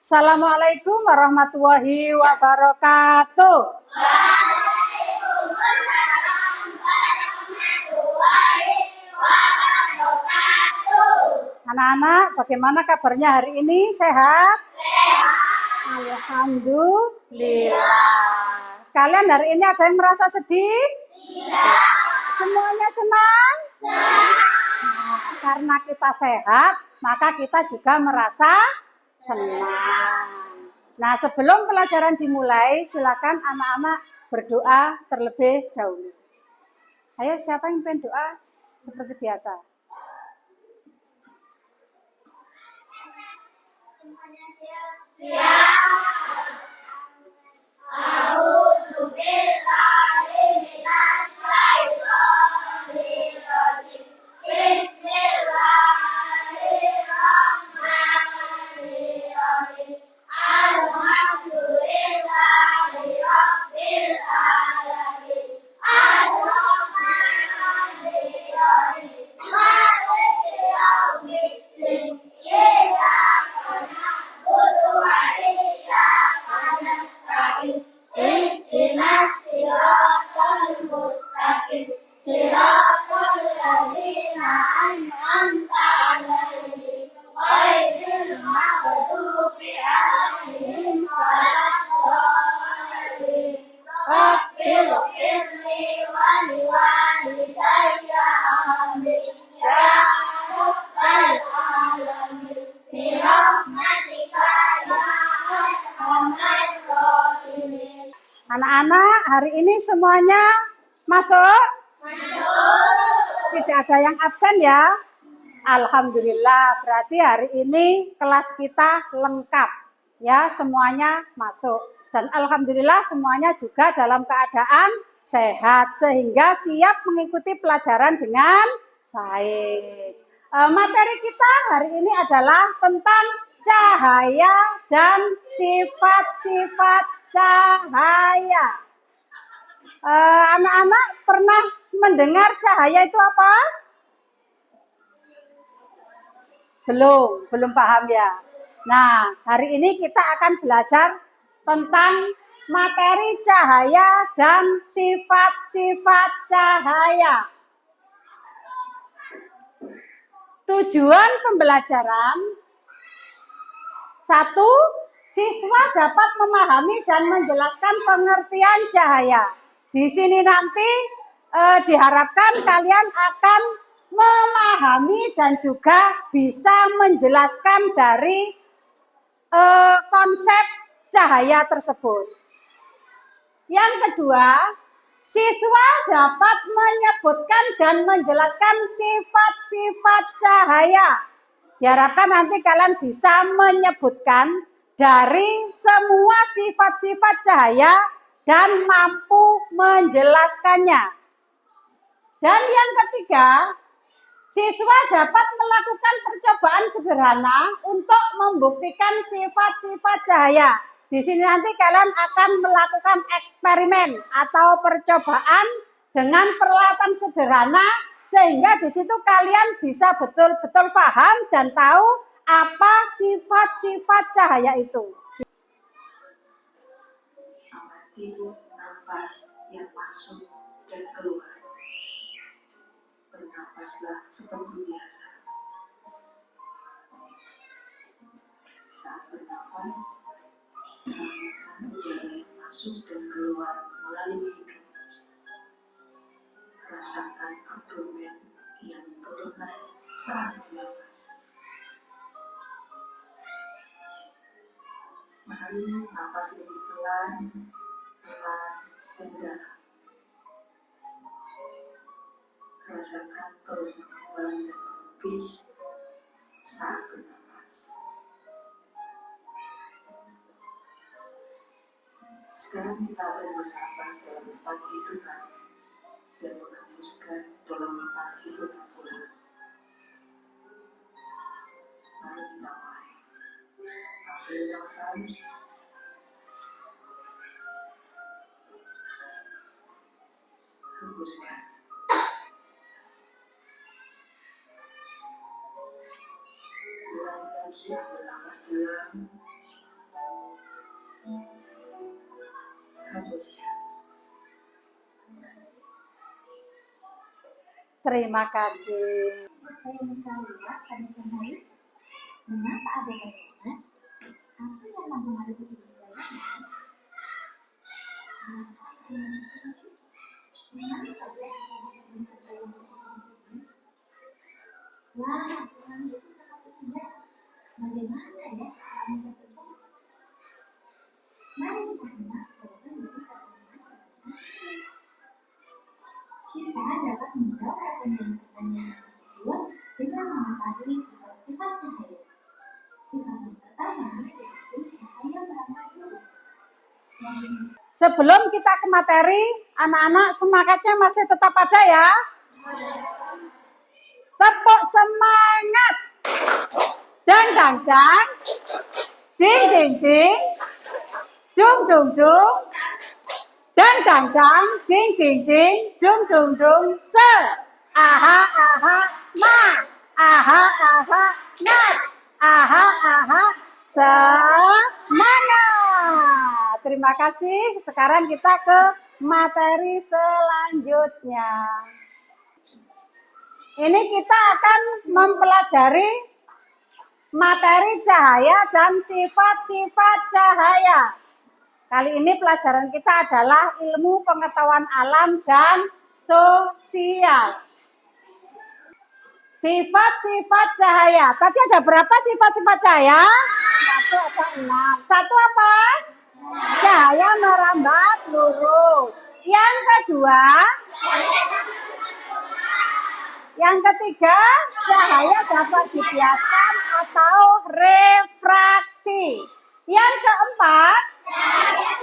Assalamualaikum warahmatullahi wabarakatuh. Anak-anak, bagaimana kabarnya hari ini? Sehat? Alhamdulillah. Kalian hari ini ada yang merasa sedih? Tidak. Semuanya senang? Nah, karena kita sehat, maka kita juga merasa senang. Nah, sebelum pelajaran dimulai, silakan anak-anak berdoa terlebih dahulu. Ayo, siapa yang pengen doa? Seperti biasa. Anak-anak, hari ini semuanya masuk? Tidak ada yang absen ya? Alhamdulillah, berarti hari ini kelas kita lengkap. Ya, semuanya masuk. Dan alhamdulillah semuanya juga dalam keadaan sehat sehingga siap mengikuti pelajaran dengan baik. Materi kita hari ini adalah tentang cahaya dan sifat-sifat cahaya. Anak-anak pernah mendengar cahaya itu apa? Belum paham ya. Nah, hari ini kita akan belajar tentang materi cahaya dan sifat-sifat cahaya. Tujuan pembelajaran: 1. Siswa dapat memahami dan menjelaskan pengertian cahaya. Di sini nanti diharapkan kalian akan memahami dan juga bisa menjelaskan dari konsep cahaya tersebut. Yang kedua, siswa dapat menyebutkan dan menjelaskan sifat-sifat cahaya. Diharapkan nanti kalian bisa menyebutkan dari semua sifat-sifat cahaya dan mampu menjelaskannya. Dan yang ketiga, siswa dapat melakukan percobaan sederhana untuk membuktikan sifat-sifat cahaya. Di sini nanti kalian akan melakukan eksperimen atau percobaan dengan peralatan sederhana sehingga di situ kalian bisa betul-betul paham dan tahu apa sifat-sifat cahaya itu. Amati nafas yang masuk dan keluar. Bernafaslah seperti biasa. Saat bernafas, rasakan udara yang masuk dan keluar melalui hidung. Rasakan abdomen yang turun naik saat bernafas. Mari nafas lebih pelan, dan dalam. Rasakan perut mengembang dan menepis saat bernafas. Sekarang kita akan bernafas dalam 4 hitungan dan menghembuskan dalam 4 hitungan pula. Mari kita mulai. Ambil nafas. Hembuskan. Ulangi lagi, ambil nafas dalam. Kamboja. Terima kasih. Saya sekali ya, pada siang hari, mengapa ada bayangan? Apa yang mempengaruhi bayangan? Wah, Tuhan itu sangat indah. Bagaimana ya? Mari kita simak kita dapat menjawab pertanyaan tersebut dengan mengetahui sifat-sifat cahaya. Sifat yang pertama yaitu cahaya merambat lurus. Sebelum kita ke materi, anak-anak semangatnya masih tetap ada ya? Tepuk semangat. Dang dang dang. Ding ding ding. Dung dung dung. Dang dang dang. Ding ding ding. Dung dung dung. Se. Aha aha ma. Aha aha nat. Aha aha semangat. Terima kasih. Sekarang kita ke materi selanjutnya. Ini kita akan mempelajari materi cahaya dan sifat-sifat cahaya. Kali ini pelajaran kita adalah ilmu pengetahuan alam dan sosial. Sifat-sifat cahaya. Tadi ada berapa sifat-sifat cahaya? 1 atau 6. 1 apa? Cahaya merambat lurus. Yang kedua, yang ketiga, cahaya dapat dibiaskan atau refraksi. Yang keempat,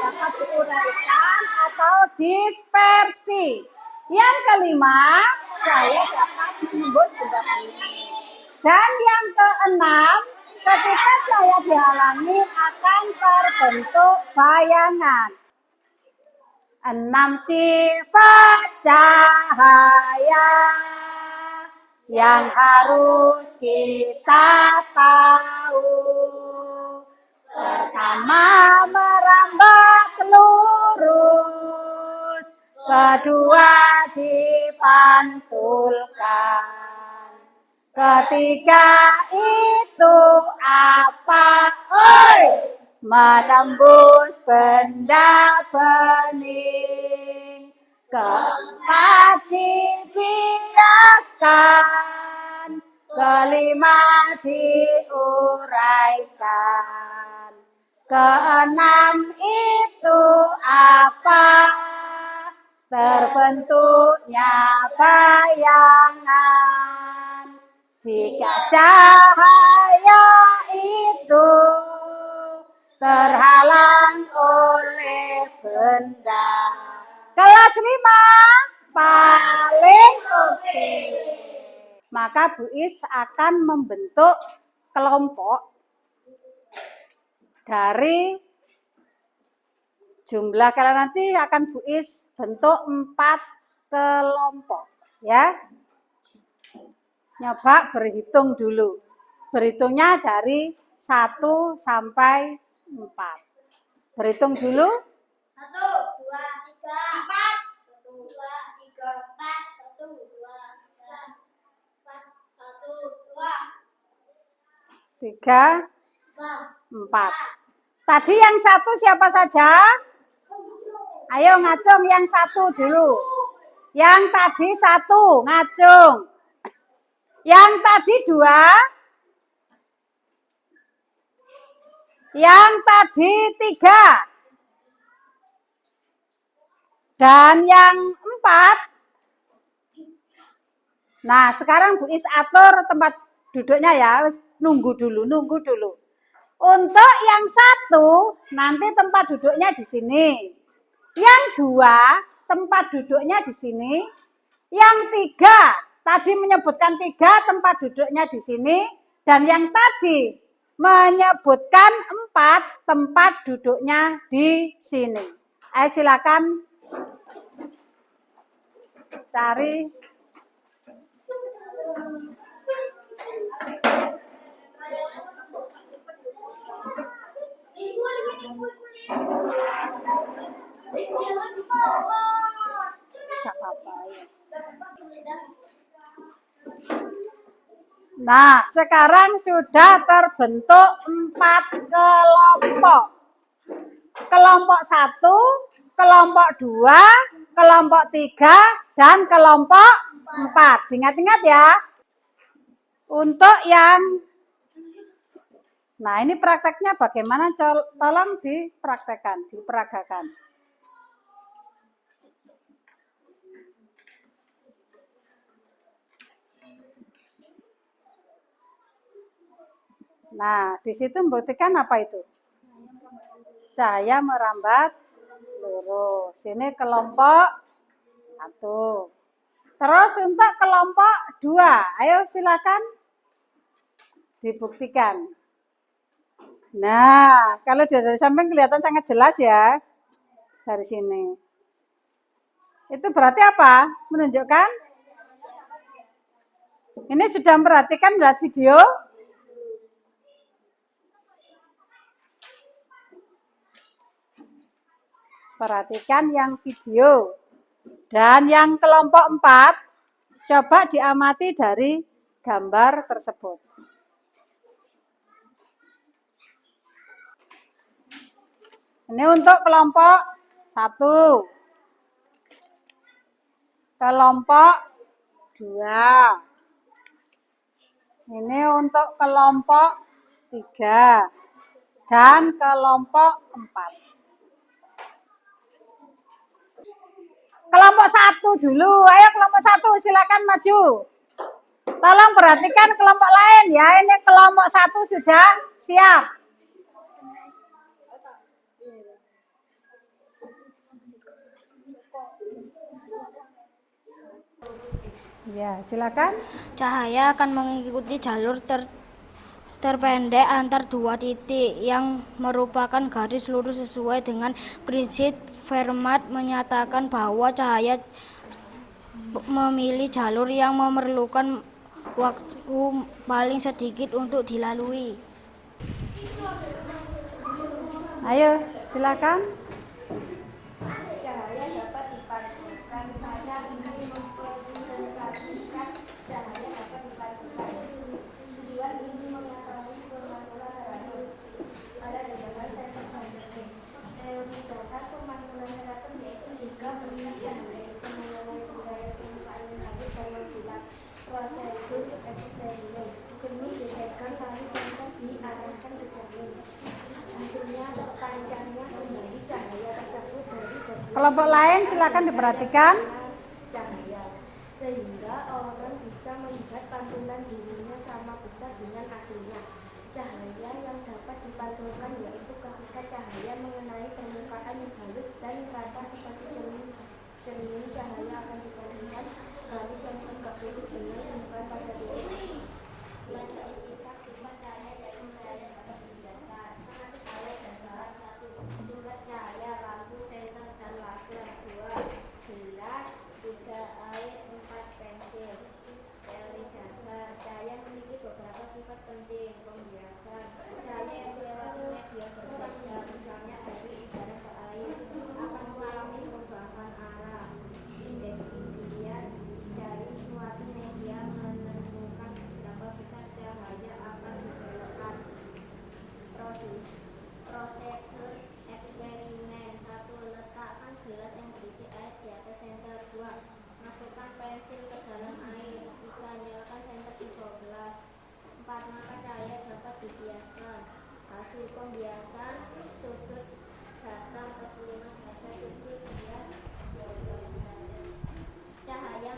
dapat diuraikan atau dispersi. Yang kelima, cahaya dapat menembus benda bening. Dan yang keenam, ketika cahaya dihalangi akan terbentuk bayangan. 6 sifat cahaya yang harus kita tahu. Pertama, merambat lurus. Kedua, dipantulkan. Ketiga, itu apa? Oi! Menembus benda bening. Keempat, dibiaskan. Kelima, diuraikan. Keenam, itu apa? Terbentuknya bayangan. Jika cahaya itu terhalang oleh benda. Kelas 5 paling oke. Maka Bu Is akan membentuk kelompok dari jumlah kalian nanti akan Bu Is bentuk 4 kelompok ya. Nyoba berhitung dulu. Berhitungnya dari 1 sampai 4. Berhitung dulu. 1, 2, 3, 4. 1, 2, 3, 4. 1, 2, 3, 4. 1, 2, 3, 4. Tadi yang 1 siapa saja? Ayo ngacung yang 1 dulu. Yang tadi 1 ngacung. Yang tadi 2. Yang tadi 3. Dan yang 4. Nah, sekarang Bu Is atur tempat duduknya ya. Nunggu dulu. Untuk yang 1 nanti tempat duduknya di sini. Yang 2 tempat duduknya di sini. Yang 3 tadi menyebutkan 3 tempat duduknya di sini. Dan yang tadi menyebutkan 4 tempat duduknya di sini. Ayo silakan cari. Nah, sekarang sudah terbentuk 4 kelompok. Kelompok 1, kelompok 2, kelompok 3, dan kelompok 4. Ingat-ingat ya. Untuk yang nah, ini prakteknya bagaimana? Tolong dipraktekkan, diperagakan. Nah, di situ membuktikan apa itu? Cahaya merambat lurus. Ini kelompok 1. Terus untuk kelompok 2, ayo silakan dibuktikan. Nah, kalau dari samping kelihatan sangat jelas ya, dari sini. Itu berarti apa? Menunjukkan? Ini sudah memperhatikan melihat video? Perhatikan yang video. Dan yang kelompok 4, coba diamati dari gambar tersebut. Ini untuk kelompok 1. Kelompok 2. Ini untuk kelompok 3. Dan kelompok 4. Kelompok 1 dulu. Ayo kelompok 1 silakan maju. Tolong perhatikan kelompok lain ya. Ini kelompok 1 sudah siap. Ya, silakan. Cahaya akan mengikuti jalur terpendek antar dua titik yang merupakan garis lurus sesuai dengan prinsip Fermat menyatakan bahwa cahaya memilih jalur yang memerlukan waktu paling sedikit untuk dilalui. Ayo, silakan. Cahaya dapat dipantulkan. Saya ingin mempresentasikan cahaya dapat dipantulkan. Tujuan ini mengetahui pemantulan radius. Ada beberapa sensor teori dasar pemantulan radius yaitu jika melihat cahaya itu mengenai budaya permukaan habis dan membuat prosedur eksperimen demi detekan lalu sensor diarahkan ke cermin. Hasilnya panjangnya kembali cahaya tersebut dari Kelompok lain silakan diperhatikan. cahaya sehingga orang bisa melihat pantulan dirinya sama besar dengan aslinya. Cahaya yang dapat dipantulkan yaitu ketika cahaya mengenai permukaan yang halus dan rata seperti cermin cahaya akan dipantulkan garis yang tegak lurus dengan semburan pada titik. Sifat cahaya yaitu cahaya dapat dijelaskan. Sangat awet dan salah satu sumber cahaya lampu senter dan laser 2 gelas 3 air 4 pensil. Teori dasar cahaya memiliki beberapa sifat penting. Pembiasan cahaya yang melewati media berbeda, misalnya dari udara ke air, akan mengalami perubahan arah. Indeks bias dari suatu media menentukan berapa besar cahaya akan dibelokkan. Prosedur eksperimen 1. Letakkan gelas yang berisi air di atas senter. 2. Masukkan pensil ke dalam air. 3. Nyalakan senter di bawah gelas. 4. Maka cahaya dapat dibiaskan. Hasil pembiasan sudut datar 45 derajat titik bias 12 derajat. Cahaya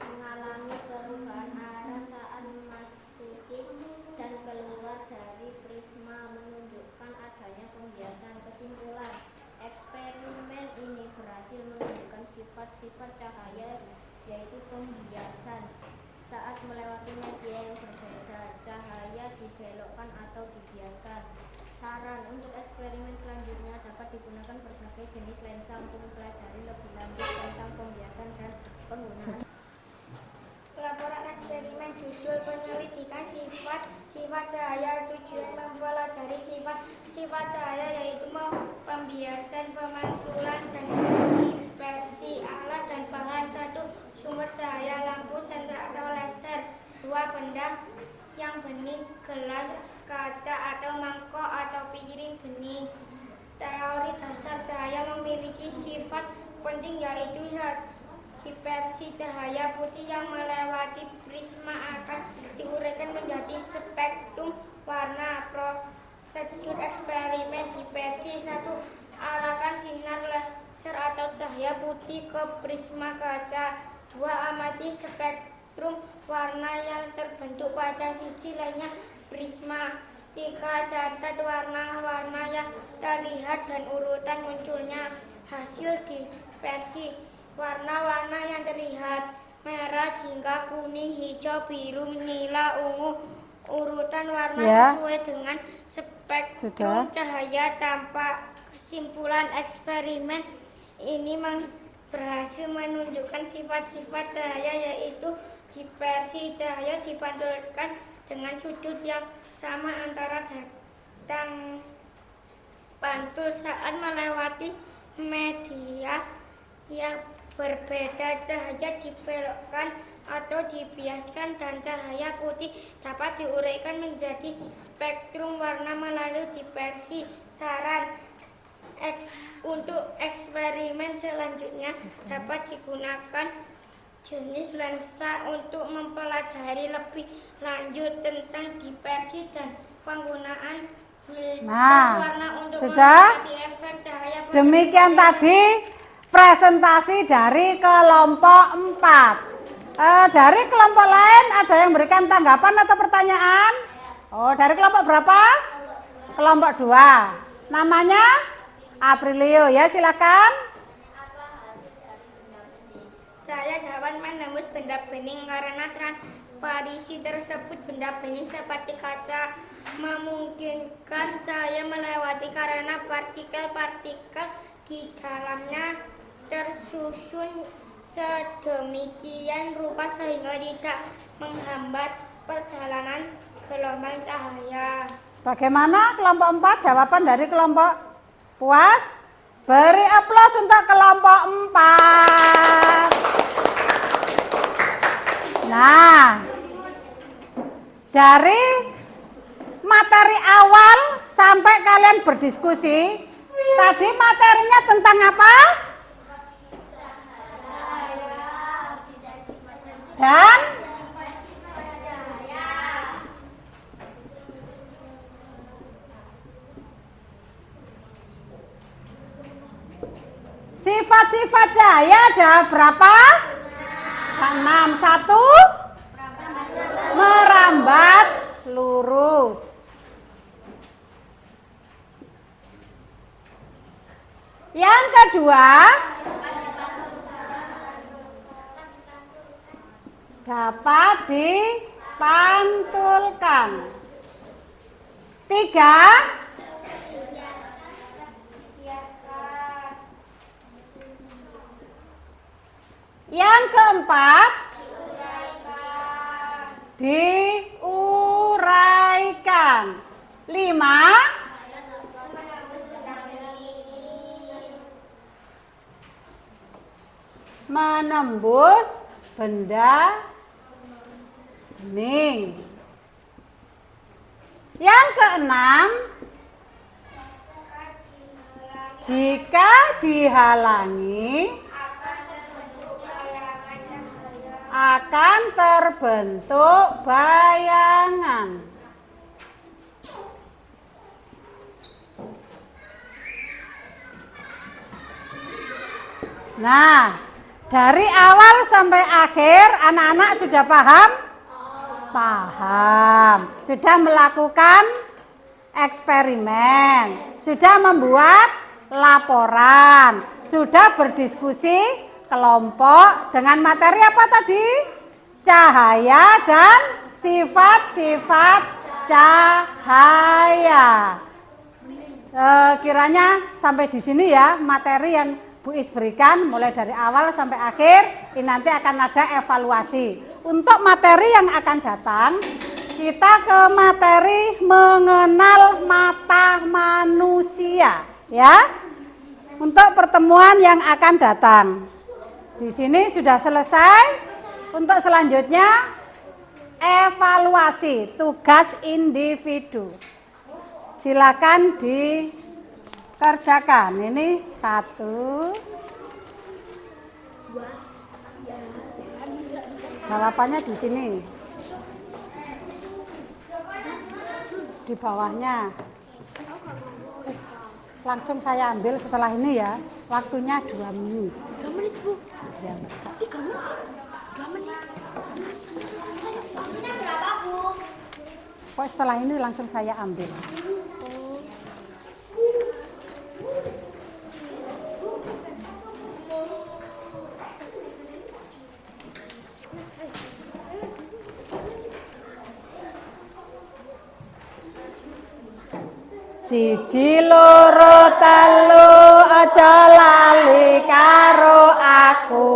mengalami perubahan arah saat memasuki dan keluar dari prisma menunjukkan adanya pembiasan. Kesimpulan, eksperimen ini berhasil menunjukkan sifat-sifat cahaya yaitu pembiasan. Saat melewati media yang berbeda, cahaya dibelokkan atau dibiaskan. Saran untuk eksperimen selanjutnya dapat digunakan berbagai jenis lensa untuk mempelajari lebih lanjut tentang pembiasan dan penggunaan. Laporan eksperimen judul penyelidikan sifat cahaya. Tujuan mempelajari sifat cahaya yaitu pembiasan, pemantulan, dan dispersi alat dan bahan. 1. Sumber cahaya lampu senter atau laser. 2. Benda benih, gelas, kaca atau mangkok atau piring benih. Teori dasar cahaya memiliki sifat penting yaitu dispersi cahaya putih yang melewati prisma akan diuraikan menjadi spektrum warna. Prosedur eksperimen dispersi 1. Arahkan sinar laser atau cahaya putih ke prisma kaca. 2. Amati spektrum warna yang terbentuk pada sisi lainnya prisma. 3. Catat warna-warna yang terlihat dan urutan munculnya. Hasil dispersi. Warna-warna yang terlihat: merah, jingga, kuning, hijau, biru, nila, ungu. Urutan warna sesuai dengan spektrum cahaya. Tanpa kesimpulan eksperimen ini berhasil menunjukkan sifat-sifat cahaya, yaitu dispersi cahaya dipantulkan dengan sudut yang sama antara datang pantul saat melewati media yang berbeda. Cahaya dibelokkan atau dibiaskan dan cahaya putih dapat diuraikan menjadi spektrum warna melalui dispersi. Saran untuk eksperimen selanjutnya dapat digunakan jenis lensa untuk mempelajari lebih lanjut tentang dispersi dan penggunaan filter warna untuk mengamati efek cahaya. Demikian tadi presentasi dari kelompok 4. Dari kelompok lain ada yang berikan tanggapan atau pertanyaan? Oh, dari kelompok berapa? Kelompok 2. Namanya Aprilio, ya silakan. Cahaya dapat menembus benda bening karena transparisi tersebut. Benda bening seperti kaca memungkinkan cahaya melewati karena partikel-partikel di dalamnya tersusun sedemikian rupa sehingga tidak menghambat perjalanan gelombang cahaya. Bagaimana kelompok 4? Jawaban dari kelompok puas? Beri aplaus untuk kelompok 4. Nah, dari materi awal sampai kalian berdiskusi, tadi materinya tentang apa? Dan sifat-sifat cahaya ada berapa? 6. 1. Merambat lurus. Yang kedua, dapat dipantulkan. 3. Yang keempat, diuraikan. 5. Menembus benda bening. Yang keenam, jika dihalangi akan terbentuk bayangan. Nah, dari awal sampai akhir anak-anak sudah paham? Paham. Sudah melakukan eksperimen, sudah membuat laporan, sudah berdiskusi kelompok dengan materi apa tadi? Cahaya dan sifat-sifat cahaya. Kiranya sampai di sini ya materi yang Bu Is berikan mulai dari awal sampai akhir. Ini nanti akan ada evaluasi. Untuk materi yang akan datang, kita ke materi mengenal mata manusia ya. Untuk pertemuan yang akan datang. Di sini sudah selesai. Untuk selanjutnya evaluasi tugas individu. Silakan dikerjakan. Ini 1. Jawabannya di sini. Di bawahnya. Langsung saya ambil setelah ini ya. Waktunya 2 menit. 2 menit, Bu. Ya, 3 menit. 2 menit. Waktunya berapa, Bu? kok setelah ini langsung saya ambil. Siji loro telu aja lali karo aku,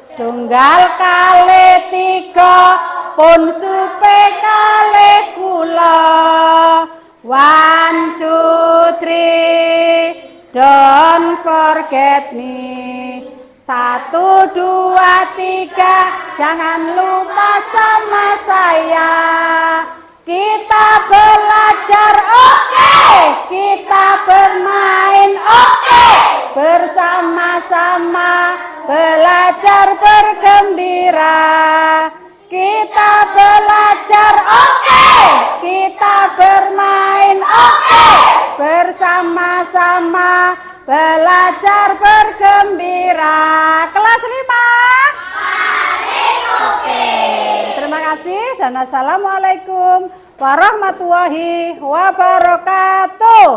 setunggal kali tiga pun supe kali kula. 1, 2, 3 don't forget me. 1, 2, 3 jangan lupa sama saya. Kita belajar oke, kita bermain oke, bersama-sama belajar bergembira. Kita belajar oke, kita bermain oke, bersama-sama belajar bergembira. Kelas 5. Oke, terima kasih dan assalamualaikum warahmatullahi wabarakatuh.